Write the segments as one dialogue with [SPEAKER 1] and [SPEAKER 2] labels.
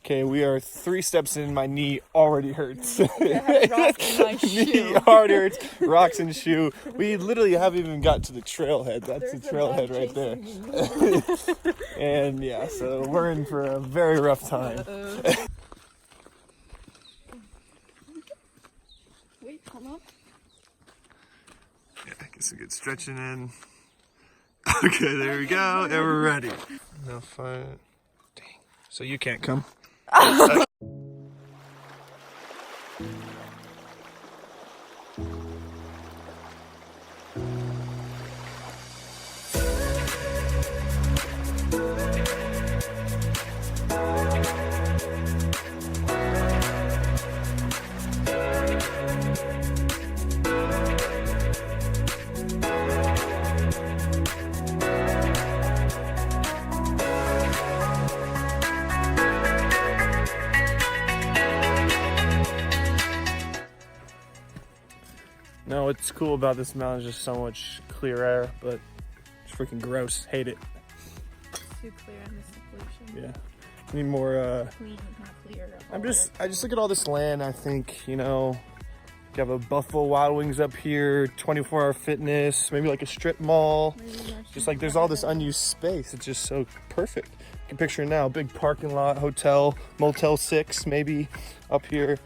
[SPEAKER 1] Okay, we are 3 steps in. My knee already hurts.
[SPEAKER 2] I have rocks in my shoe.
[SPEAKER 1] Knee already hurts. Rocks in shoe. We literally haven't even got to the trailhead. That's the trailhead right there. And yeah, so we're in for a very rough time.
[SPEAKER 2] Wait, come up.
[SPEAKER 1] Yeah, get some good stretching in. Okay, there we go. And we're ready. No fun. Dang. So you can't come? No, what's cool about this mountain is just so much clear air, but it's freaking gross. Hate it.
[SPEAKER 2] It's too clear. I miss the pollution.
[SPEAKER 1] Yeah. Need more,
[SPEAKER 2] Clean, not clear.
[SPEAKER 1] I just look at all this land. I think, you know, you have a Buffalo Wild Wings up here, 24-hour fitness, maybe like a strip mall. Just like there's all this unused space. It's just so perfect. You can picture it now, big parking lot, hotel, Motel 6 maybe up here.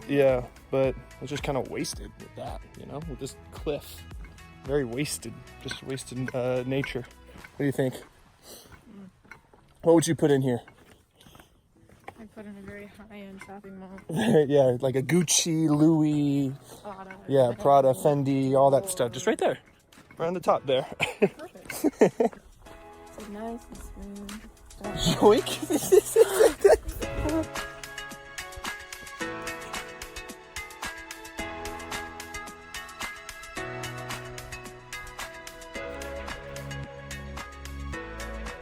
[SPEAKER 1] Yeah, but it's just kind of wasted with that, you know, with this cliff. Very wasted, just wasted nature. What do you think? What would you put in here?
[SPEAKER 2] I put in a very high-end shopping mall.
[SPEAKER 1] Yeah, like a Gucci, Louis,
[SPEAKER 2] Prada.
[SPEAKER 1] yeah, Prada, Fendi, all that stuff. Just right there, right on the top there.
[SPEAKER 2] Perfect. It's nice and smooth.
[SPEAKER 1] Yoink.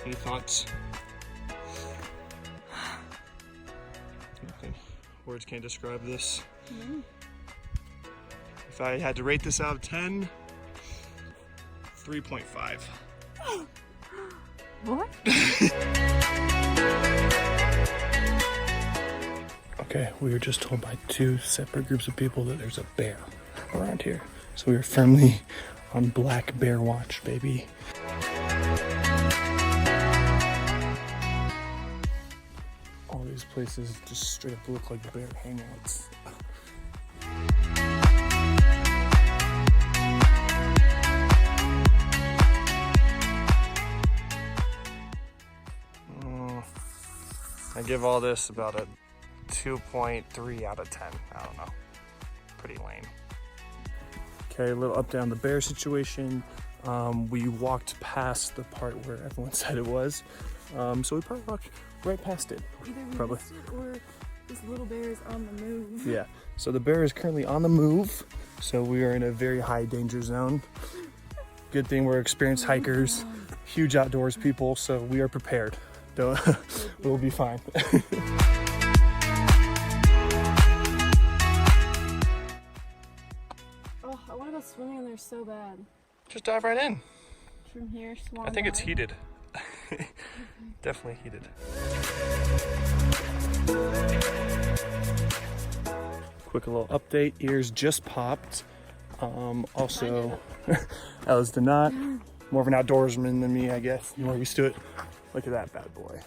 [SPEAKER 1] Any thoughts? Nothing. Words can't describe this.
[SPEAKER 2] No.
[SPEAKER 1] If I had to rate this out of 10, 3.5.
[SPEAKER 2] What?
[SPEAKER 1] Okay, we were just told by 2 separate groups of people that there's a bear around here. So we are firmly on black bear watch, baby. All these places just straight up look like bear hangouts. I give all this about a 2.3 out of 10. I don't know. Pretty lame. Okay, a little update on the bear situation. We walked past the part where everyone said it was. So we probably walked right past it.
[SPEAKER 2] Either we
[SPEAKER 1] Probably.
[SPEAKER 2] missed it or this little bear is on the move.
[SPEAKER 1] Yeah, so the bear is currently on the move. So we are in a very high danger zone. Good thing we're experienced hikers, huge outdoors people, so we are prepared. We'll be fine.
[SPEAKER 2] Oh, I want to go swimming in there so bad.
[SPEAKER 1] Just dive right in.
[SPEAKER 2] From here, swan
[SPEAKER 1] I think it's
[SPEAKER 2] dive.
[SPEAKER 1] heated. Definitely heated. Quick little update. Ears just popped. Also, Ella's did not. More of an outdoorsman than me, I guess. You're more used to it. Look at that bad boy.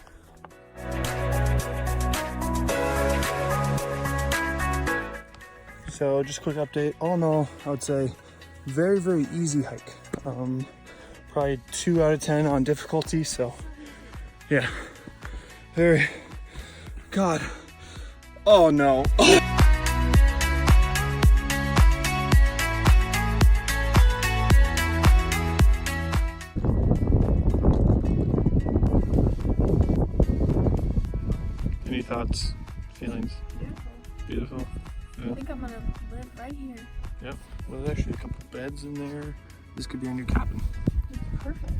[SPEAKER 1] So just a quick update. All in all, I would say very, very easy hike. Probably 2 out of 10 on difficulty. So yeah, very, God. Oh no. Any thoughts, feelings? Beautiful. Yeah.
[SPEAKER 2] I think I'm gonna live right here.
[SPEAKER 1] Yep. Well, there's actually a couple beds in there. This could be our new cabin.
[SPEAKER 2] It's perfect.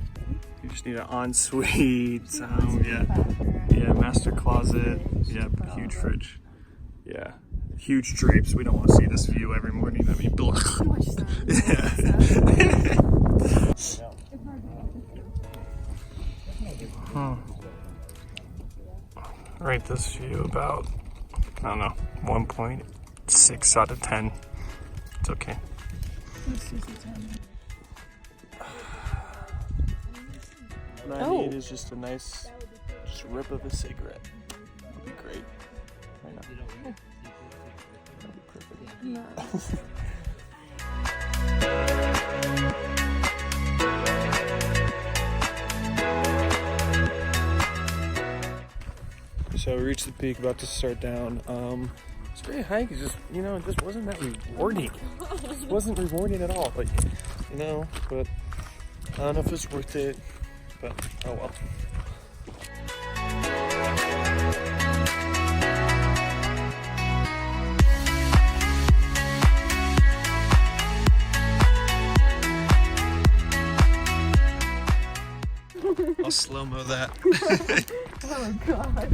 [SPEAKER 1] You just need an ensuite. Yeah, master closet. Yep, huge fridge. Yeah, huge drapes. We don't want to see this view every morning. I mean,
[SPEAKER 2] Too much sun.
[SPEAKER 1] yeah. Huh. rate this view about, I don't know, 1.6 out of 10. It's okay. What I need is just a nice rip of a cigarette. That'd be great. Right now. That'd be perfect. So we reached the peak, about to start down. It's a great hike. It's just, it just wasn't that rewarding. It just wasn't rewarding at all. Like, but I don't know if it's worth it, but oh well. I'll slow-mo that.
[SPEAKER 2] Oh god.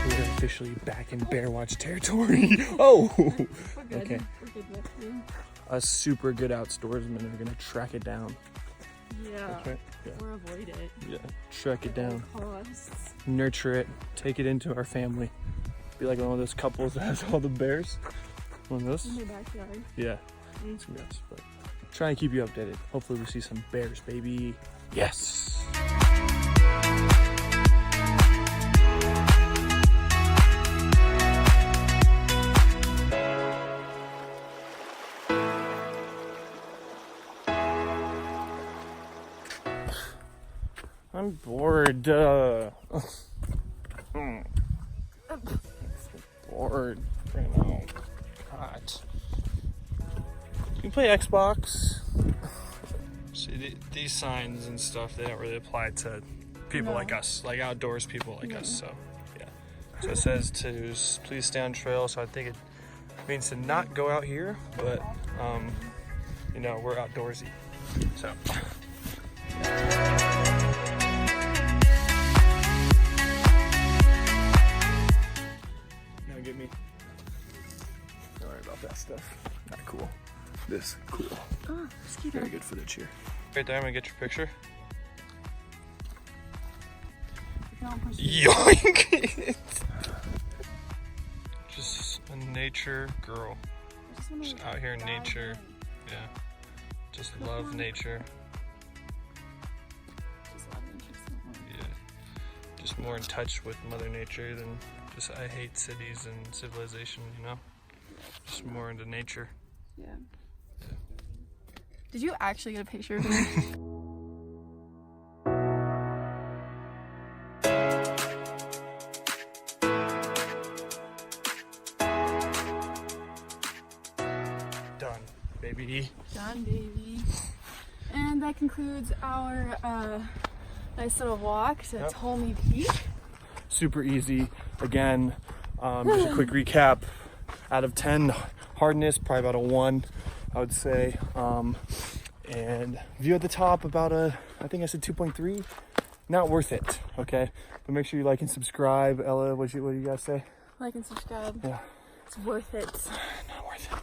[SPEAKER 1] We're officially back in bear watch territory. Oh!
[SPEAKER 2] We're good.
[SPEAKER 1] Okay.
[SPEAKER 2] We're good with you.
[SPEAKER 1] Us super good outdoorsmen are gonna track it down.
[SPEAKER 2] Yeah.
[SPEAKER 1] That's right. Yeah.
[SPEAKER 2] Or avoid it.
[SPEAKER 1] Yeah. Track it down.
[SPEAKER 2] Costs.
[SPEAKER 1] Nurture it. Take it into our family. Be like one of those couples that has all the bears. One of those.
[SPEAKER 2] In your backyard.
[SPEAKER 1] Yeah. It's gonna be us, but try and keep you updated. Hopefully we see some bears, baby. Yes. I'm bored. Bored right now. God. You can play Xbox. See, these signs and stuff, they don't really apply to people like us, like outdoors people like us, so yeah. So it says to please stay on trail, so I think it means to not go out here, but, we're outdoorsy, so. Now get me. Don't worry about that stuff. Not cool. This cool.
[SPEAKER 2] Oh, mosquito.
[SPEAKER 1] Very good for the cheer. Right there, I'm gonna get your picture. Yoink! Just a nature girl. Just out here in nature. Yeah. Just love nature. Yeah. Just more in touch with Mother Nature than just I hate cities and civilization, Just more into nature.
[SPEAKER 2] Yeah. Did you actually get a picture of me?
[SPEAKER 1] Done, baby.
[SPEAKER 2] Done, baby. And that concludes our nice little walk to Tolmy Peak.
[SPEAKER 1] Super easy. Again, just a quick recap. Out of 10, hardness, probably about a 1, I would say. And view at the top, about I think I said 2.3. Not worth it, okay? But make sure you like and subscribe. Ella, what do you guys say?
[SPEAKER 2] Like and subscribe.
[SPEAKER 1] Yeah.
[SPEAKER 2] It's worth it.
[SPEAKER 1] Not worth it.